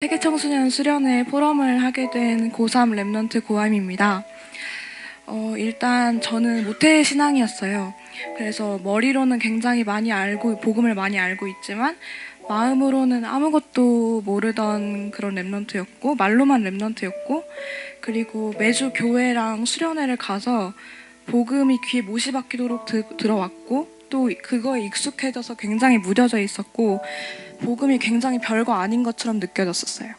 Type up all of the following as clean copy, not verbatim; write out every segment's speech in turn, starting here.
세계청소년 수련회 포럼을 하게 된 고3 랩넌트 고함입니다. 일단 저는 모태 신앙이었어요. 그래서 머리로는 굉장히 많이 알고, 복음을 많이 알고 있지만 마음으로는 아무것도 모르던 그런 랩넌트였고, 말로만 랩넌트였고, 그리고 매주 교회랑 수련회를 가서 복음이 귀에 못이 박히도록 들어왔고, 또 그거에 익숙해져서 굉장히 무뎌져 있었고, 복음이 굉장히 별거 아닌 것처럼 느껴졌었어요.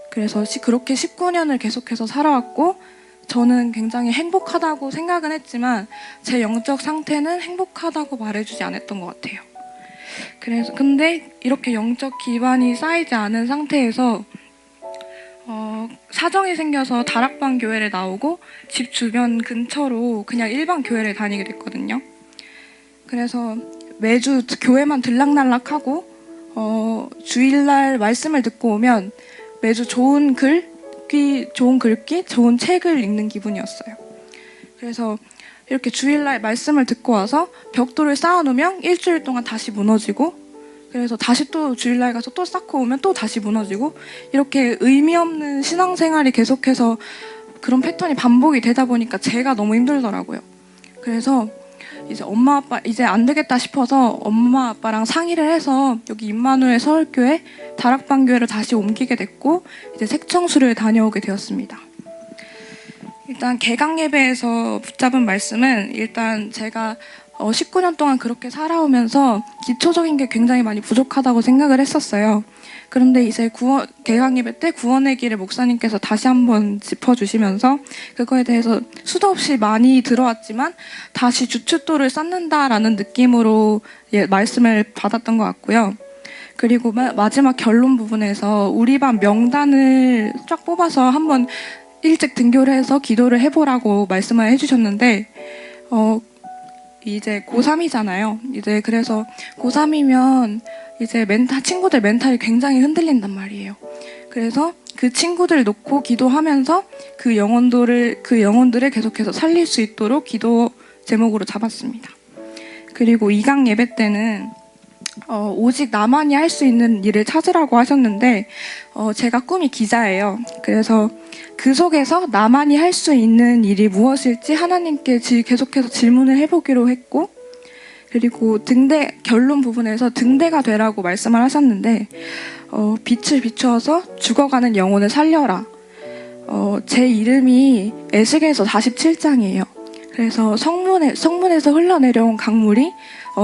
그래서 그렇게 19년을 계속해서 살아왔고, 저는 굉장히 행복하다고 생각은 했지만 제 영적 상태는 행복하다고 말해주지 않았던 것 같아요. 근데 이렇게 영적 기반이 쌓이지 않은 상태에서 사정이 생겨서 다락방 교회를 나오고 집 주변 근처로 그냥 일반 교회를 다니게 됐거든요. 그래서 매주 교회만 들락날락하고 주일날 말씀을 듣고 오면 매주 좋은 글귀, 좋은 책을 읽는 기분이었어요. 그래서 이렇게 주일날 말씀을 듣고 와서 벽돌을 쌓아놓으면 일주일 동안 다시 무너지고, 그래서 다시 또 주일날 가서 또 쌓고 오면 또 다시 무너지고, 이렇게 의미 없는 신앙생활이 계속해서 그런 패턴이 반복이 되다 보니까 제가 너무 힘들더라고요. 그래서 이제 엄마 아빠 이제 안 되겠다 싶어서 엄마 아빠랑 상의를 해서 여기 임마누엘 서울교회 다락방 교회로 다시 옮기게 됐고, 이제 색청수를 다녀오게 되었습니다. 일단 개강 예배에서 붙잡은 말씀은, 일단 제가 19년 동안 그렇게 살아오면서 기초적인 게 굉장히 많이 부족하다고 생각을 했었어요. 그런데 이제 개강 예배 때 구원의 길을 목사님께서 다시 한번 짚어주시면서 그거에 대해서 수도 없이 많이 들어왔지만 다시 주춧돌을 쌓는다라는 느낌으로 말씀을 받았던 것 같고요. 그리고 마지막 결론 부분에서 우리 반 명단을 쫙 뽑아서 한번 일찍 등교를 해서 기도를 해보라고 말씀을 해주셨는데, 이제 고3이잖아요. 이제 그래서 고3이면 이제 친구들 멘탈이 굉장히 흔들린단 말이에요. 그래서 그 친구들 놓고 기도하면서 그 영혼들을 계속해서 살릴 수 있도록 기도 제목으로 잡았습니다. 그리고 2강 예배 때는 오직 나만이 할 수 있는 일을 찾으라고 하셨는데, 제가 꿈이 기자예요. 그래서 그 속에서 나만이 할 수 있는 일이 무엇일지 하나님께 계속해서 질문을 해보기로 했고, 그리고 결론 부분에서 등대가 되라고 말씀을 하셨는데, 빛을 비추어서 죽어가는 영혼을 살려라. 제 이름이 에스겔서 47장이에요. 그래서 성문에서 흘러내려온 강물이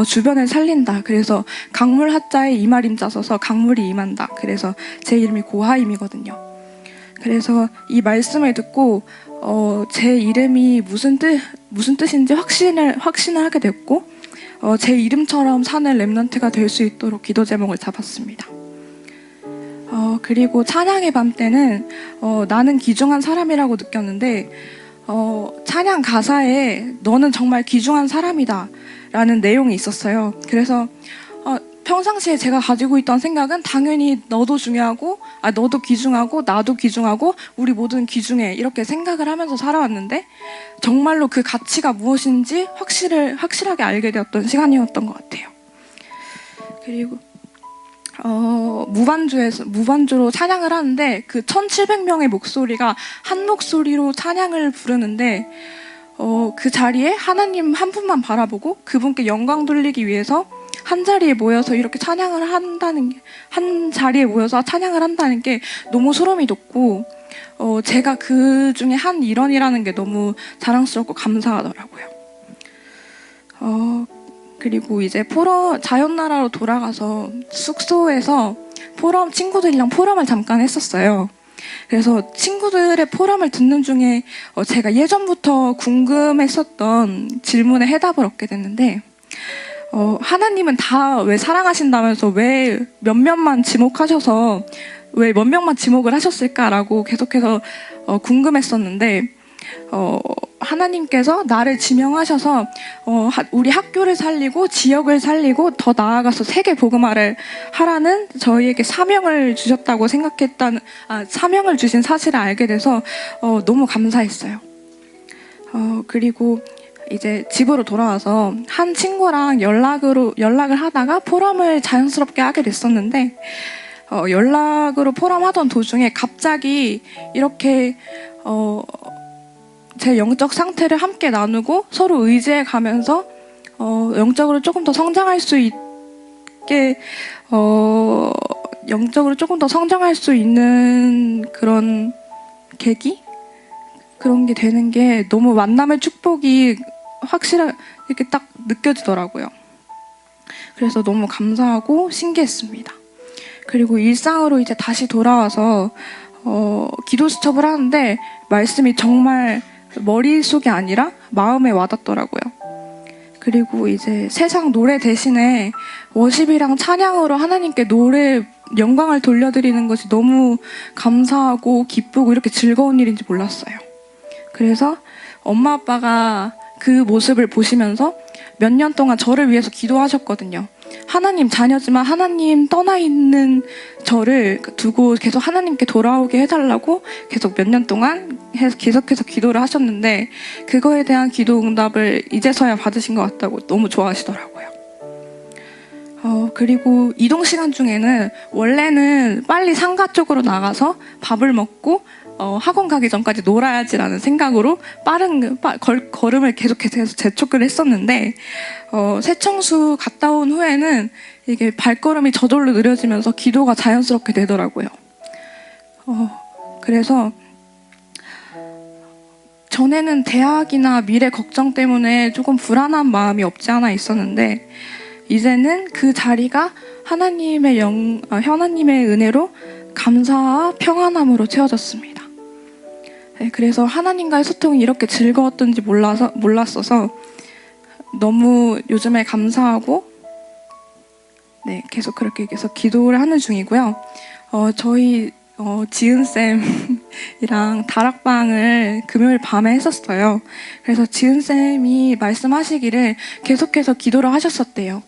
주변을 살린다. 그래서 강물 하자에 이말임자 써서 강물이 임한다. 그래서 제 이름이 고하임이거든요. 그래서 이 말씀을 듣고 제 이름이 무슨 뜻인지 확신을 하게 됐고, 제 이름처럼 사는 랩넌트가 될 수 있도록 기도 제목을 잡았습니다. 그리고 찬양의 밤 때는 나는 귀중한 사람이라고 느꼈는데, 찬양 가사에 너는 정말 귀중한 사람이다 라는 내용이 있었어요. 그래서 평상시에 제가 가지고 있던 생각은 당연히 너도 중요하고, 너도 귀중하고, 나도 귀중하고, 우리 모두는 귀중해, 이렇게 생각을 하면서 살아왔는데, 정말로 그 가치가 무엇인지 확실하게 알게 되었던 시간이었던 것 같아요. 그리고 무반주로 찬양을 하는데, 그 1700명의 목소리가 한 목소리로 찬양을 부르는데, 그 자리에 하나님 한 분만 바라보고 그분께 영광 돌리기 위해서 한 자리에 모여서 이렇게 한 자리에 모여서 찬양을 한다는 게 너무 소름이 돋고, 제가 그 중에 한 일원이라는 게 너무 자랑스럽고 감사하더라고요. 그리고 이제 자연나라로 돌아가서 숙소에서 친구들이랑 포럼을 잠깐 했었어요. 그래서 친구들의 포럼을 듣는 중에 제가 예전부터 궁금했었던 질문에 해답을 얻게 됐는데, 하나님은 다 왜 사랑하신다면서 왜 몇 명만 지목을 하셨을까라고 계속해서 궁금했었는데, 하나님께서 나를 지명하셔서 우리 학교를 살리고 지역을 살리고 더 나아가서 세계 복음화를 하라는 저희에게 사명을 주셨다고 사명을 주신 사실을 알게 돼서 너무 감사했어요. 그리고 이제 집으로 돌아와서 한 친구랑 연락을 하다가 포럼을 자연스럽게 하게 됐었는데, 연락으로 포럼하던 도중에 갑자기 이렇게 제 영적 상태를 함께 나누고 서로 의지해 가면서 영적으로 조금 더 성장할 수 있게 영적으로 조금 더 성장할 수 있는 그런 계기? 그런 게 되는 게 너무 만남의 축복이 확실하게 이렇게 딱 느껴지더라고요. 그래서 너무 감사하고 신기했습니다. 그리고 일상으로 이제 다시 돌아와서 기도 수첩을 하는데 말씀이 정말 머릿속이 아니라 마음에 와닿더라고요. 그리고 이제 세상 노래 대신에 워십이랑 찬양으로 하나님께 노래 영광을 돌려드리는 것이 너무 감사하고 기쁘고 이렇게 즐거운 일인지 몰랐어요. 그래서 엄마 아빠가 그 모습을 보시면서 몇 년 동안 저를 위해서 기도하셨거든요. 하나님 자녀지만 하나님 떠나 있는 저를 두고 계속 하나님께 돌아오게 해달라고 계속 몇 년 동안 계속해서 기도를 하셨는데 그거에 대한 기도 응답을 이제서야 받으신 것 같다고 너무 좋아하시더라고요. 그리고 이동 시간 중에는 원래는 빨리 상가 쪽으로 나가서 밥을 먹고 학원 가기 전까지 놀아야지라는 생각으로 빠른 걸음을 계속해서 재촉을 했었는데 새청수 갔다 온 후에는 이게 발걸음이 저절로 느려지면서 기도가 자연스럽게 되더라고요. 그래서 전에는 대학이나 미래 걱정 때문에 조금 불안한 마음이 없지 않아 있었는데 이제는 그 자리가 하나님의 은혜로 감사와 평안함으로 채워졌습니다. 네, 그래서 하나님과의 소통이 이렇게 즐거웠던지 몰랐어서 너무 요즘에 감사하고 네, 계속 그렇게 계속 기도를 하는 중이고요. 저희 지은쌤이랑 다락방을 금요일 밤에 했었어요. 그래서 지은쌤이 말씀하시기를 계속해서 기도를 하셨었대요.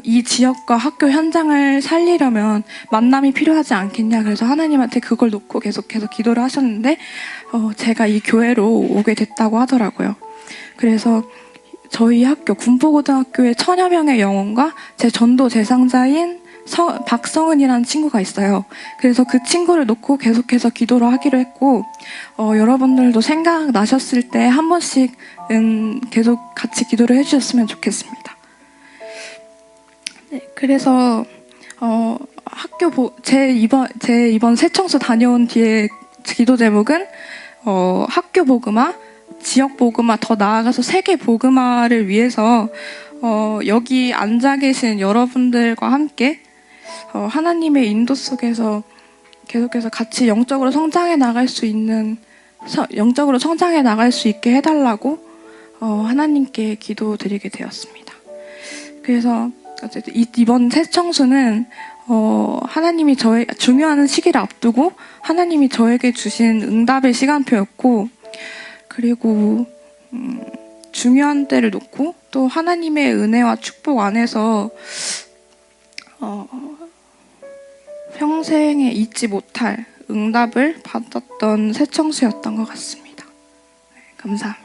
이 지역과 학교 현장을 살리려면 만남이 필요하지 않겠냐. 그래서 하나님한테 그걸 놓고 계속해서 기도를 하셨는데 제가 이 교회로 오게 됐다고 하더라고요. 그래서 저희 학교 군포고등학교에 1000여 명의 영혼과 제 전도 대상자인 박성은이라는 친구가 있어요. 그래서 그 친구를 놓고 계속해서 기도를 하기로 했고 여러분들도 생각나셨을 때 한 번씩은 계속 같이 기도를 해주셨으면 좋겠습니다. 네, 그래서 제 이번 새청소 다녀온 뒤에 기도 제목은 학교 복음화, 지역 복음화, 더 나아가서 세계 복음화를 위해서 여기 앉아 계신 여러분들과 함께 하나님의 인도 속에서 계속해서 같이 영적으로 성장해 나갈 수 있게 해달라고 하나님께 기도드리게 되었습니다. 그래서 어쨌든 이번 새청소는 하나님이 중요한 시기를 앞두고 하나님이 저에게 주신 응답의 시간표였고 그리고 중요한 때를 놓고 또 하나님의 은혜와 축복 안에서 평생에 잊지 못할 응답을 받았던 새청소였던 것 같습니다. 네, 감사합니다.